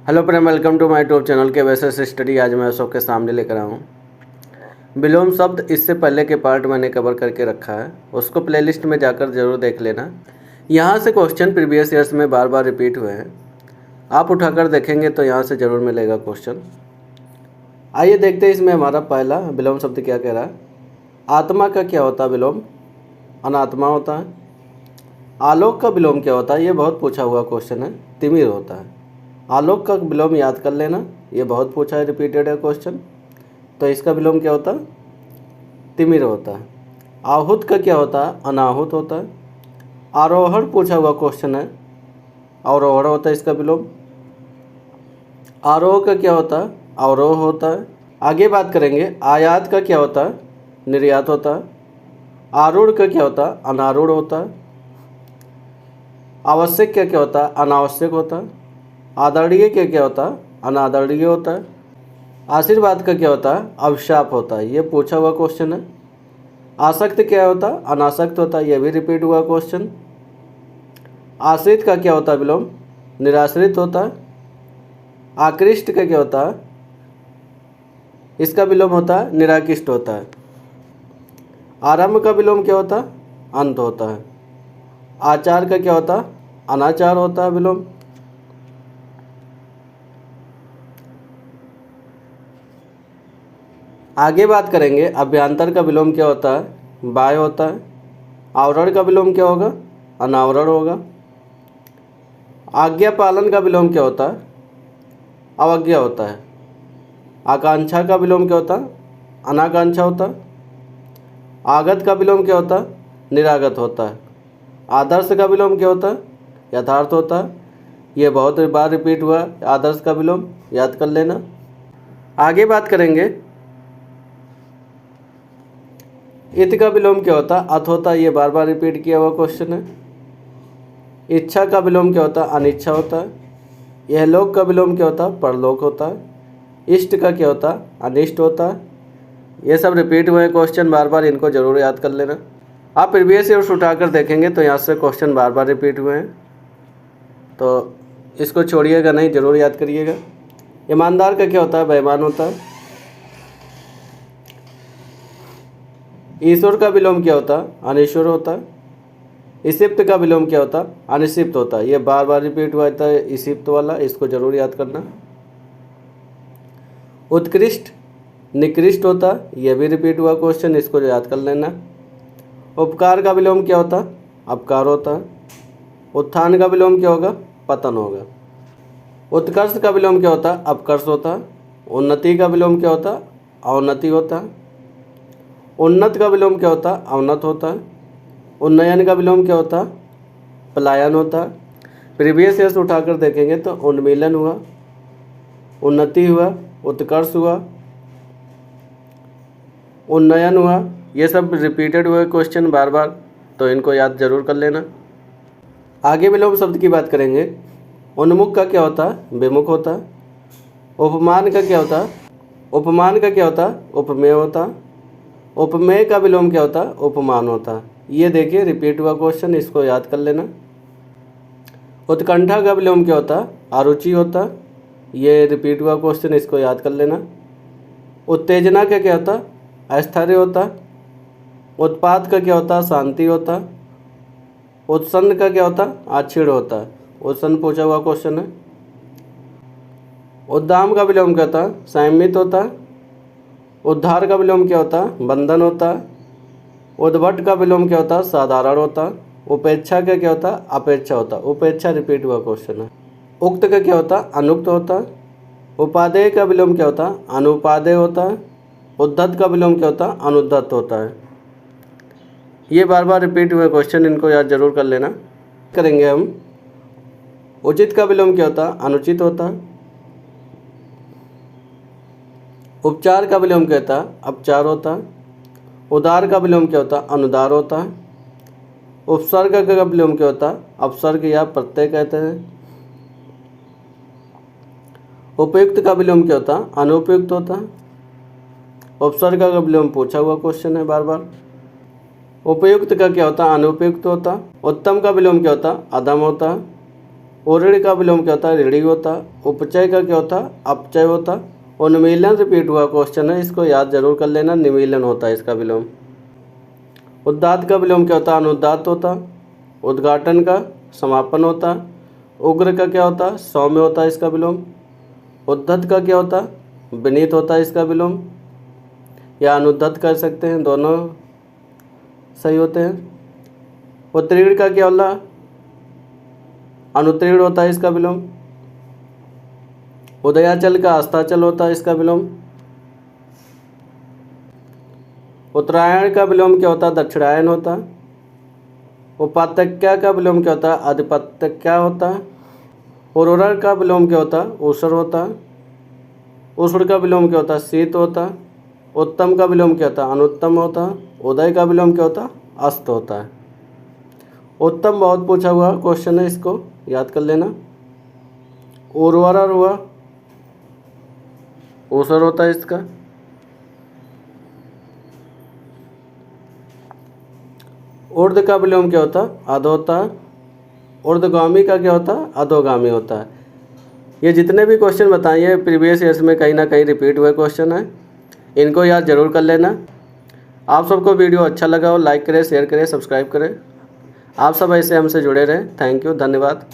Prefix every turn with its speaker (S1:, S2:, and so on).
S1: Hello friend, welcome to my YouTube channel के basis study. आज मैं सबके सामने लेकर आया हूँ विलोम शब्द। इससे पहले के पार्ट मैंने कवर करके रखा है, उसको प्लेलिस्ट में जाकर ज़रूर देख लेना। यहाँ से क्वेश्चन प्रीवियस ईयर्स में बार बार रिपीट हुए हैं, आप उठाकर देखेंगे तो यहाँ से ज़रूर मिलेगा क्वेश्चन। आइए देखते हैं इसमें हमारा पहला विलोम शब्द क्या कह रहा है। आत्मा का क्या होता है विलोम? अनात्मा होता है। आलोक का विलोम क्या होता है? ये बहुत पूछा हुआ क्वेश्चन है, तिमिर होता है। आलोक का विलोम याद कर लेना, ये बहुत पूछा है, रिपीटेड है क्वेश्चन। तो इसका विलोम क्या होता है? तिमिर होता है। आहूत का क्या होता है? अनाहुत होता है। आरोहण पूछा हुआ क्वेश्चन है, अवरोहण होता है इसका विलोम। आरोह का क्या होता है? अवरोह होता है। आगे बात करेंगे, आयात का क्या होता है? निर्यात होता है। आरूढ़ का क्या होता है? अनारूढ़ होता है। आवश्यक का क्या होता है? अनावश्यक होता है। आदरणीय क्या क्या होता है? अनादरणीय होता है। आशीर्वाद का क्या होता है? अभिशाप होता है, ये पूछा हुआ क्वेश्चन है। आसक्त क्या होता है? अनासक्त होता है, यह भी रिपीट हुआ क्वेश्चन। आश्रित का क्या होता है विलोम? निराश्रित होता है। आकृष्ट का क्या होता है? इसका विलोम होता है निराकृष्ट होता है। आरंभ का विलोम क्या होता है? अंत होता है। आचार का क्या होता है? अनाचार होता है विलोम। आगे बात करेंगे, अभ्यंतर का विलोम क्या होता है? बाह्य होता है। आवरण का विलोम क्या होगा? अनावरण होगा। आज्ञा पालन का विलोम क्या होता है? अवज्ञा होता है। आकांक्षा का विलोम क्या होता है? अनाकांक्षा होता है। आगत का विलोम क्या होता है? निरागत होता है। आदर्श का विलोम क्या होता है? यथार्थ होता है, ये बहुत बार रिपीट हुआ है। आदर्श का विलोम याद कर लेना। आगे बात करेंगे, इत का विलोम क्या होता है? अथ होता है, ये बार बार रिपीट किया हुआ क्वेश्चन है। इच्छा का विलोम क्या होता है? अनिच्छा होता है। यह लोक का विलोम क्या होता है? परलोक होता है। इष्ट का क्या होता है? अनिष्ट होता है। ये सब रिपीट हुए क्वेश्चन बार बार, इनको जरूर याद कर लेना। आप प्रीवियस ईयर्स उठाकर देखेंगे तो यहाँ से क्वेश्चन बार बार रिपीट हुए हैं, तो इसको छोड़िएगा नहीं, जरूर याद करिएगा। ईमानदार का क्या होता है? बेईमान होता है। ईश्वर का विलोम क्या होता है? अनीश्वर होता है। इसिप्त का विलोम क्या होता है? अनिसिप्त होता है, ये बार बार रिपीट हुआ था इसिप्त वाला, इसको जरूर याद करना। उत्कृष्ट निकृष्ट होता है, यह भी रिपीट हुआ क्वेश्चन, इसको याद कर लेना। उपकार का विलोम क्या होता है? अपकार होता है। उत्थान का विलोम क्या होगा? पतन होगा। उत्कर्ष का विलोम क्या होता है? अपकर्ष होता है। उन्नति का विलोम क्या होता है? अवनति होता है। उन्नत का विलोम क्या होता है? अवनत होता है। उन्नयन का विलोम क्या होता है? पलायन होता है। प्रीवियस ईयर्स उठाकर देखेंगे तो उन्मीलन हुआ, उन्नति हुआ, उत्कर्ष हुआ, उन्नयन हुआ, ये सब रिपीटेड हुए क्वेश्चन बार बार, तो इनको याद जरूर कर लेना। आगे विलोम शब्द की बात करेंगे। उन्मुख का क्या होता है? विमुख होता है। उपमान का क्या होता है? उपमान का क्या होता है? उपमेय होता है। उपमेय का विलोम क्या होता है? उपमान होता है। ये देखिए रिपीट हुआ क्वेश्चन, इसको याद कर लेना। उत्कंठा का विलोम क्या होता है? अरुचि होता है, ये रिपीट हुआ क्वेश्चन, इसको याद कर लेना। उत्तेजना का क्या होता है? अस्थैर्य होता है। उत्पात का क्या होता है? शांति होता है। उत्सन्न का क्या होता है? आक्षीण होता है, उत्सन्न पूछा हुआ क्वेश्चन है। उद्दाम का विलोम क्या होता है? संयमित होता है। उद्धार का विलोम क्या होता है? बंधन होता है। उद्भट का विलोम क्या होता है? साधारण होता है। उपेक्षा का क्या होता है? अपेक्षा होता है, उपेक्षा रिपीट हुआ क्वेश्चन है। उक्त का क्या होता है? अनुक्त होता है। उपादेय का विलोम क्या होता है? अनुपादेय होता है। उद्धत का विलोम क्या होता है? अनुद्धत होता है। ये बार बार रिपीट हुए क्वेश्चन, इनको याद जरूर कर लेना। करेंगे हम, उचित का विलोम क्या होता है? अनुचित होता है। उपचार का विलोम क्या होता है? अपचार होता है। उदार का विलोम क्या होता है? अनुदार होता है। उपसर्ग का विलोम क्या होता है? अपसर्ग या प्रत्यय कहते हैं। उपयुक्त का विलोम क्या होता है? अनुपयुक्त होता है। उपसर्ग का विलोम पूछा हुआ क्वेश्चन है बार बार। उपयुक्त का क्या होता है? अनुपयुक्त होता है। उत्तम का विलोम क्या होता है? अधम होता है। ओऋ का विलोम क्या होता है? ऋणी होता। उपचय का क्या होता है? अपचय होता। और निमीलन रिपीट हुआ क्वेश्चन है, इसको याद जरूर कर लेना, निमीलन होता है इसका विलोम। उदात्त का विलोम क्या होता है? अनुदात्त होता। उद्घाटन का समापन होता। उग्र का क्या होता है? सौम्य होता है इसका विलोम। उद्धत का क्या होता है? विनीत होता है इसका विलोम, या अनुद्धत कर सकते हैं, दोनों सही होते हैं। उत्तीर्ण का क्या होला? अनुत्तीर्ण होता है इसका विलोम। उदयाचल का अस्ताचल होता है इसका विलोम। उत्तरायण का विलोम क्या होता है? दक्षिणायन होता है। उपात्यक्या का विलोम क्या होता है? अधिपत्यक्या होता है। उर्वर का विलोम क्या होता है? ऊसर होता है। उष्ण का विलोम क्या होता है? शीत होता है। उत्तम का विलोम क्या होता है? अनुत्तम होता है। उदय का विलोम क्या होता है? अस्त होता है। उत्तम बहुत पूछा हुआ क्वेश्चन है, इसको याद कर लेना। उर्वर हुआ, ऊसर होता है इसका। ऊर्ध्व का विलोम क्या होता है? अध होता है। ऊर्ध्वगामी का क्या होता है? अधोगामी होता है। ये जितने भी क्वेश्चन बताए हैं प्रीवियस ईयर्स में कहीं ना कहीं रिपीट हुए क्वेश्चन है, इनको याद जरूर कर लेना। आप सबको वीडियो अच्छा लगा हो लाइक करें, शेयर करें, सब्सक्राइब करें। आप सब ऐसे हमसे जुड़े रहें। थैंक यू, धन्यवाद।